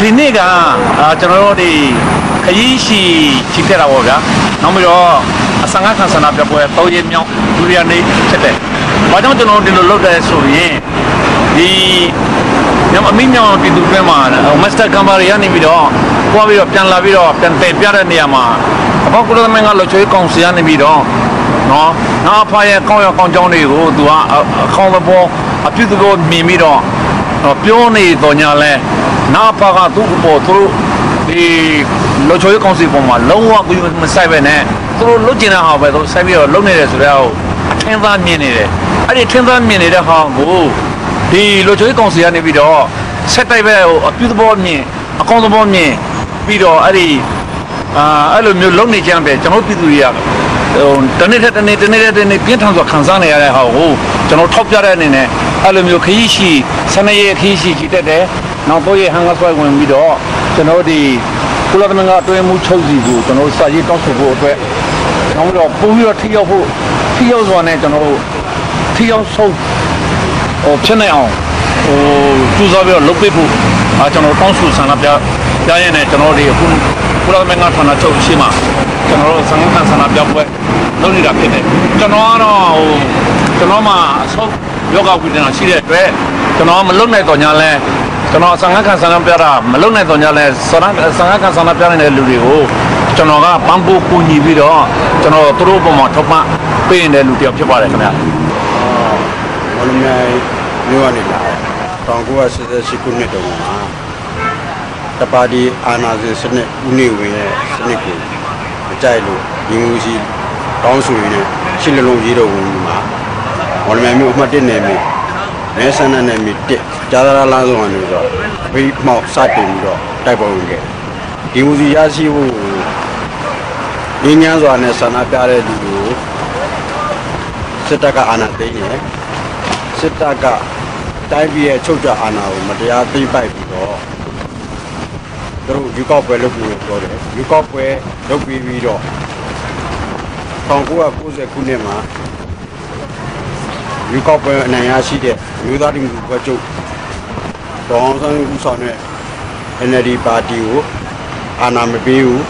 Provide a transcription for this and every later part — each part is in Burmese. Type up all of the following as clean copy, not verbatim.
ဒီနေ့ကကျွန်တော်တို့ဒီခရီးရှိချစ်ခဲ့တာပေါ့ဗျာနောက်ပြီးတော့အစငါခံဆန္ဒပြပွဲ3ရက်မြောက်ဒုတိယနေ့ဖြစ်တယ်။ဘာကြောင့်ကျွန်တော်ဒီလိုလုပ်တယ်ဆိုရင်ဒီညအမိမြောင်ပြည်သူတွေမှာမစ္စတာကမ်ဘာရီကနေပြီးတော့ပွားပြီးတော့ပြန်လာပြီးတော့ပြန်တင်ပြတဲ့နေရာမှာအပေါကုလသမဂ္ဂလှုပ်ရှားရေးကောင်စီကနေပြီးတော့နော်နောက်ဖားရဲ့ကောင်းရကောင်းကြောင်းတွေကိုသူကအခေါင်းသဘောအပြုသဘောမြင်ပြီးတော့ပြောနေတော့ညာလဲနောက်ဖားကသူ့အပေါ်သူတို့ဒီလှုပ်ရှားရေးကောင်စီပေါ်မှာလုံးဝကူမဆိုင်ပဲနဲ့သူတို့လုတ်ကျင်တဲ့ဟာပဲသူဆိုင်ပြီးတော့လုံနေတယ်ဆိုတော့ထင်းသားမြင်နေတယ်အဲ့ဒီထင်းသားမြင်နေတဲ့ဟာကိုဒီလှုပ်ရှားရေးကောင်စီကနေပြီးတော့ဆက်တိုက်ပဲအပြုသဘောမြင်အကောင်းသဘောမြင်ပြီးတော့အဲ့ဒီအဲ့လိုမျိုးလုံနေကြတယ်ကျွန်တော်ပြည်သူတွေကတနေ့တနေ့ပြင်းထန်စွာခံစားနေရတဲ့ဟာကိုကျွန်တော်ထောက်ပြတဲ့အနေနဲ့အဲ့လိုမျိုးခရီးရှိ12ရက်ခရီးရှိတက်တယ်နောက်3ရက်ဟန်ကဆွဲဝင်ပြီးတော့ကျွန်တော်ဒီကုလသမဂ္ဂအတွင်းမှုချုပ်စီကိုကျွန်တော်စာရေးတောင်းဆိုဖို့အတွက်နောက်တော့ပို့ပြီးတော့ထိရောက်စွာနဲ့ကျွန်တော်တို့ထိရောက်ဆုံးဖြစ်နေအောင်ကျူးစားပြီးတော့လုပ်ပေးဖို့ကျွန်တော်တောင်းဆိုဆန္ဒပြရတဲ့ကျွန်တော်ဒီအခုကုလသမဂ္ဂဌာနချုပ်ရှိမှာကျွန်တော်တို့ဆန္ဒဆန္ဒပြပွဲလုပ်နေတာဖြစ်တယ်ကျွန်တော်ကတော့ကျွန်တော်မှအဆုတ်ယောဂဝိဒနာရှိတဲ့အတွက်ကျွန်တော်မလုပ်နိုင်တော့ညာလဲကျွန်တော်ဆန္ဒခံဆန္ဒပြတာမလုပ်နိုင်တော့ညာလဲဆန္ဒခံဆန္ဒပြနေတဲ့လူတွေကိုကျွန်တော်ကပန်းပိုးကူညီပြီးတော့ကျွန်တော်သူတို့ပုံမှာထောက်ပံ့ပေးနေတဲ့လူတယောက်ဖြစ်ပါတယ်ခင်ဗျာဘောလုံးမျိုးကနေလာ1988ခုနှစ်တုန်းကတပါတီအာနာဇင်စနစ်ဦးနေဝင်ရဲ့စနစ်ကိုမကြိုက်လို့ညီမှုရှိတောင်းဆိုရင်းရှစ်လုံးရေးတော်ဝင်မှာဘောလုံးမျိုးအမှတ်1နယ်မြေမဲဆန္ဒနယ်မြေ1ကြာသာလမ်းဆောင်ကနေဆိုဘိမောက်စတင်ပြီးတော့တိုက်ပွဲဝင်ခဲ့ဒီမှုစီရရှိဖို့ငင်းညမ်းစွာနဲ့ဆန္ဒပြတဲ့လူကိုစစ်တပ်ကအာဏာသိမ်းတယ်စစ်တပ်ကတိုင်းပြည်ရဲ့ချုပ်ကြအာဏာကိုမတရားသိမ်းပိုက်ပြီးတော့သူတို့ယူကောက်ပွဲလုပ်ပြီးပြောတယ်ယူကောက်ပွဲလုပ်ပြီးတော့1990ခုနှစ်မှာယူကောက်ပွဲအနိုင်ရရှိတဲ့မျိုးသားဒီမိုကရေစီချုပ်ဒေါ်အောင်ဆန်းစုကြည်ဦးဆောင်တဲ့ NLD ပါတီကိုအာဏာမပေးဘူး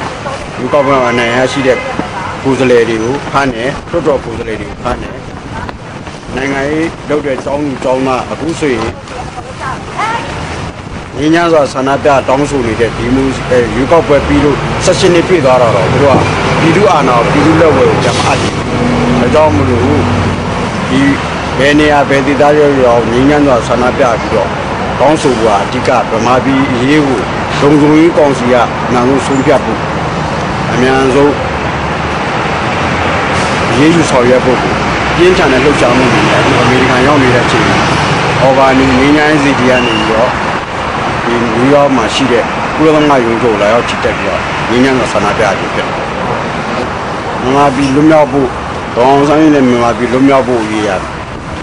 ယူကောက်ပွဲအနိုင်ရရှိတဲ့ကိုယ်စားလှယ်တွေကိုဖမ်းတယ်ထွတ်တော်ကိုယ်စားလှယ်တွေကိုဖမ်းတယ်နိုင်ငံရေးလုပ်တဲ့တောင်းသားအခုဆိုရင်ညီညာစွာဆန္ဒပြတောင်းဆိုနေတဲ့ဒီမျိုးယူကောက်ပွဲပြီးလို့16နှစ်ပြည့်သွားတော့သူတို့ကပြည်သူအာဏာပြည်သူလက်ဝဲကိုကြမ်းအပ်တယ်။ဒါကြောင့်မလို့ဒီဘယ်နေရာဘယ်ဒေသရောက်ညီညာစွာဆန္ဒပြပြီးတော့တောင်းဆိုဖို့အဓိကဗမာပြည်အရေးကိုလုံခြုံရေးကောင်စီကနာလို့ဆုံးဖြတ်ဖို့အများဆုံးရေးယူဆောင်ရွက်ဖို့ပြင်းထန်တဲ့လှုပ်ရှားမှုတွေအခုအမေရိကန်ရောက်နေတဲ့အချိန်မှာအော်ဘာနီငင်းငိုင်းစီတီကနေပြီးတော့ဒီနယူးယောက်မှာရှိတဲ့ကုလသမဂ္ဂရုံးချုပ်လာရောက်ချစ်တက်ပြီးတော့ငင်းငိုင်းကဆန္ဒပြကြဖြစ်တယ်။မြန်မာပြည်လွတ်မြောက်ဖို့ဒေါအောင်ဆန်းစုကြည်နဲ့မြန်မာပြည်လွတ်မြောက်ဖို့ရည်ရတယ်။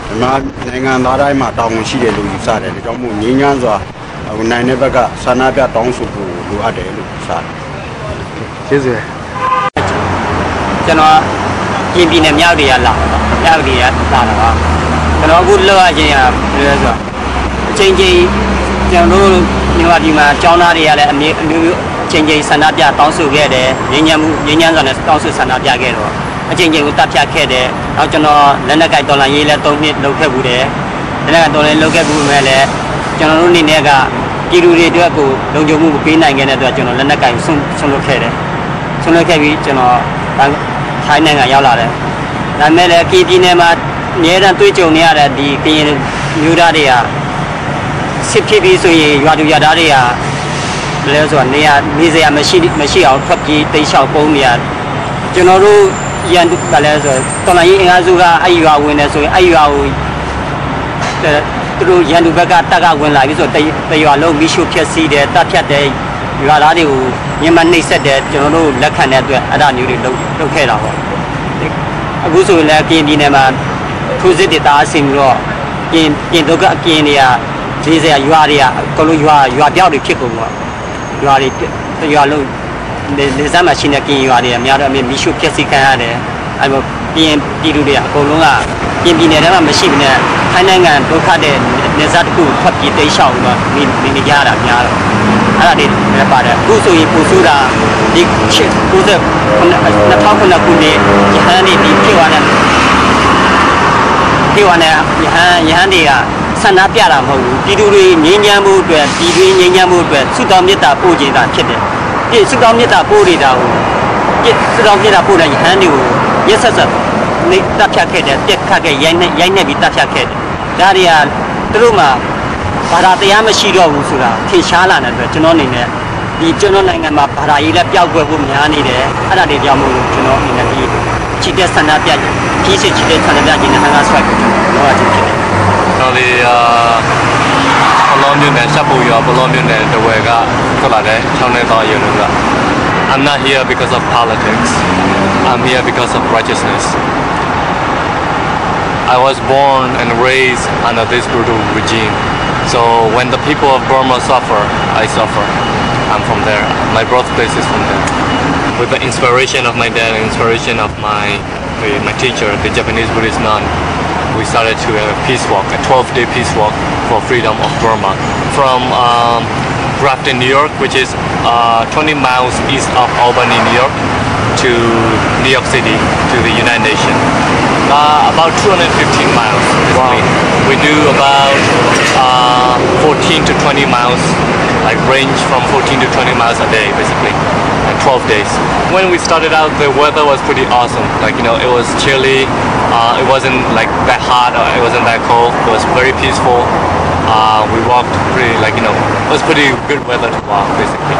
မြန်မာနိုင်ငံသားတိုင်းမှာတာဝန်ရှိတယ်လို့ယူဆတယ်။ဒါကြောင့်မို့ငင်းငိုင်းစွာနိုင်တဲ့ဘက်ကဆန္ဒပြတောင်းဆိုဖို့လိုအပ်တယ်လို့ယူဆတယ်။ကျေးဇူး။ကျွန်တော်ပြင်ပြနေမြောက်တွေကလာမြောက်တွေကလာတာကျွန်တော်အခုလောက်ရခြင်းရဘယ်လိုလဲဆိုတော့အချိန်ချင်းကျွန်တော်တို့မြန်မာပြည်မှာကျောင်းသားတွေကလည်းအမျိုးအချိန်ချင်းဆန္ဒပြတောင်းဆိုခဲ့တယ်ငြိမ်းချမ်းစွာနဲ့တောင်းဆိုဆန္ဒပြခဲ့တော့အချိန်ချင်းကိုတပ်ဖြတ်ခဲ့တယ်နောက်ကျွန်တော်လက်နက်ကိုက်တော်လှန်ရေးလည်း3နှစ်လုပ်ခဲ့ဘူးတယ်လက်နက်ကိုက်တော်လှန်လုပ်ခဲ့ဘူးမဲ့လည်းကျွန်တော်တို့အနေနဲ့ကပြည်သူတွေအတွက်ကိုလုံခြုံမှုမပေးနိုင်ခဲ့တဲ့အတွက်ကျွန်တော်လက်နက်ကိုက်ဆွလုပ်ခဲ့တယ်ဆွလုပ်ခဲ့ပြီးကျွန်တော်ထိုင်းနိုင်ငံရောက်လာတယ်ဒါပေမဲ့လည်းပြည်နယ်မှာအများအားတွေ့ကြုံနေရတဲ့ဒီကရင်မျိုးသားတွေကစစ်ဖြစ်ပြီးဆိုရင်ရွာသူရွာသားတွေကဘယ်လဲဆိုတော့နေစရာမရှိအောင်ဖက်ပြေးတိတ်လျှောက်ပုံးနေရကျွန်တော်တို့ရန်သူကလည်းဆိုတော်လိုင်းအင်အားစုကအဲ့ရွာဝင်နေဆိုရင်အဲ့ရွာကိုသူတို့ရန်သူဘက်ကတက်ကဝင်လာပြီးဆိုတရွာလုံးမိရှုဖြက်စီးတယ်တပ်ဖြတ်တယ်ရွာသားတွေကိုညမနှိပ်စက်တယ်ကျွန်တော်တို့လက်ခံတဲ့အတွက်အဲ့ဒါမျိုးတွေလုပ်ခဲ့တာပေါ့အခုဆိုရင်လည်းကရင်ပြည်နယ်မှာထိုးစစ်တွေတားဆင်ပြီးတော့ကင်ဒုက္ခအကင်တွေကဈေးစရာရွာတွေကအကုန်လုံးရွာပြောက်တွေဖြစ်ကုန်တော့ရွာလုံးနေစားမှာရှိနေကင်ရွာတွေအများတော့မီးရှို့ဖျက်ဆီးခံရတယ်အဲ့လိုပြည်သူတွေအကုန်လုံးကပြင်ပြည်နယ်ထဲမှာမရှိဘဲနဲ့ထိုင်းနိုင်ငံဒုက္ခတဲ့နေစားတစ်ခုဖတ်ပြီးတိတ်ရှောက်တော့နေကြရတာများတော့ အဲ့ဒါတွေလည်းပါတယ်အခုဆိုရင်ပူဆိုးတာဒီ90 2009ခုနှစ်ရဟန်းတွေဒီဖြစ်သွားတဲ့ရဟန်းတွေကဆန္ဒပြတာမဟုတ်ဘူးပြည်သူတွေငြိမ်းချမ်းမှုအတွက်ပြည်တွင်းငြိမ်းချမ်းမှုအတွက်ဆုတောင်းမေတ္တာပို့ကြတာဖြစ်တယ်ဒီဆုတောင်းမေတ္တာပို့နေတာကိုဆုတောင်းမေတ္တာပို့တဲ့ရဟန်းတွေကိုရက်ဆက်ဆက်နေတပ်ဖြတ်ခဲ့တယ်ပြက်ခတ်ခဲ့ရိုက်နှက်ပြီးတပ်ဖြတ်ခဲ့တယ်ဒါတွေကသူတို့မှာဘာသာတရားမရှိတော့ဘူးဆိုတာထင်ရှားလာတဲ့အတွက်ကျွန်တော်အနေနဲ့ဒီကျွန်တော်နိုင်ငံမှာဘာသာရေးလည်းပျောက်ကွယ်ဖို့များနေတယ်အဲ့ဒါတွေကြောင့်မို့လို့ကျွန်တော်အနေနဲ့ဒီချစ်တဲ့ဆန္ဒပြကြီးစစ်ချစ်တဲ့ဆန္ဒပြကြီးနဲ့ဟန်ကားဆွဲကိုကျွန်တော်လုပ်ရခြင်းဖြစ်တယ်တော်ဒီဘလောမျိုးနဲ့စပ်ပူရောဘလောမျိုးနဲ့တဝဲကထွက်လာတဲ့6နှစ်သားရုံက I'm not here because of politics. I'm here because of righteousness. I was born and raised under this brutal regime. So when the people of Burma suffer, I suffer. I'm from there. My birthplace is from there. With the inspiration of my dad and inspiration of my teacher, the Japanese Buddhist nun, we started to have a peace walk, a 12-day peace walk for freedom of Burma. From Grafton, New York, which is 20 miles east of Albany, New York, to New York City, to the United Nations. About 215 miles. Wow. We do about 14 to 20 miles, like range from 14 to 20 miles a day, basically, and 12 days. When we started out, the weather was pretty awesome. Like, you know, it was chilly. It wasn't like that hot or it wasn't that cold. It was very peaceful. We walked pretty, like, you know, it was pretty good weather to walk, basically.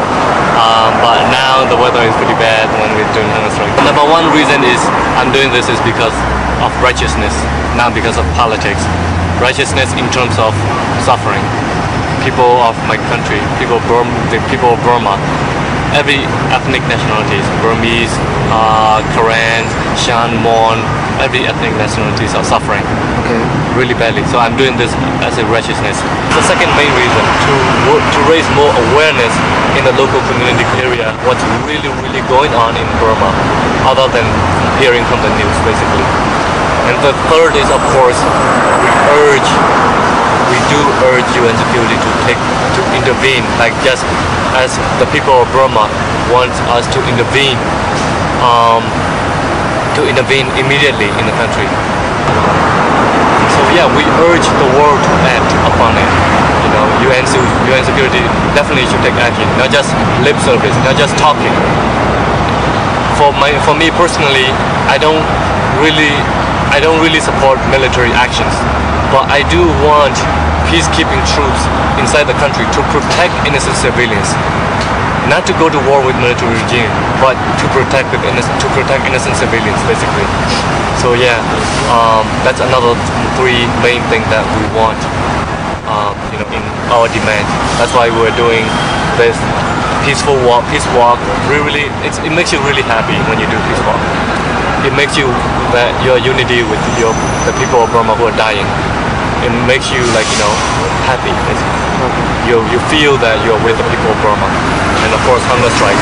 But now the weather is pretty bad when we're doing hunger strike. Number one reason is I'm doing this is because of righteousness, not because of politics. Righteousness in terms of suffering. People of my country, the people of Burma, every ethnic nationalities, Burmese, Karen, Shan, Mon, every ethnic nationalities are suffering really badly. So I'm doing this as a righteousness. The second main reason to raise more awareness in the local community area what's really going on in Burma, other than hearing from the news, basically. And the third is, of course, we do urge UN security to intervene, like just as the people of Burma want us to intervene immediately in the country. So yeah, we urge the world to act upon it. You know, UN security definitely should take action, not just lip service, not just talking. For me personally, I don't really support military actions, but I do want peacekeeping troops inside the country to protect innocent civilians. Not to go to war with military regime, but to protect innocent civilians, basically. So yeah, that's another three main thing that we want, you know, in our demand. That's why we're doing this peace walk. It makes you really happy when you do peace walk. It makes you that your unity with the people of Burma who are dying. It makes you, like, you know, happy, basically. You feel that you're with the people of Burma. And of course, hunger strike.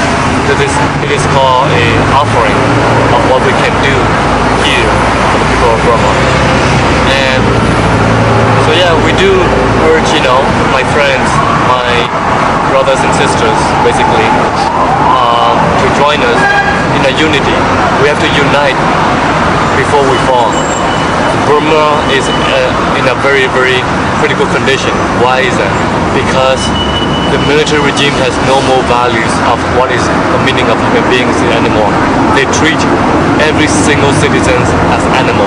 It is called an offering of what we can do here for the people of Burma. And so yeah, we do urge, you know, my friends, my brothers and sisters, basically, to join us in a unity. We have to unite before we fall. Burma is in a very critical condition. Why is that? Because the military regime has no more values of what is the meaning of human beings anymore. They treat every single citizen as animal.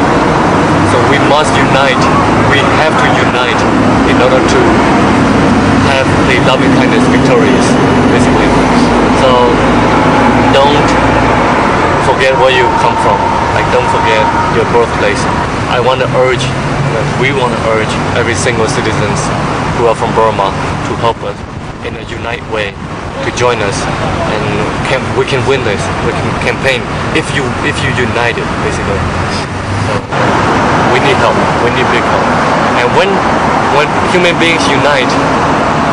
So we must unite. We have to unite in order to have the loving kindness victorious, basically. So don't forget where you come from. Like, don't forget your birthplace. We want to urge every single citizens who are from Burma to help us in a unite way, to join us, and we can win this. We can campaign if you unite it, basically. So we need help. We need big help. And when human beings unite,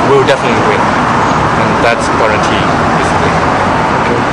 we'll definitely win, and that's guaranteed, basically. Okay.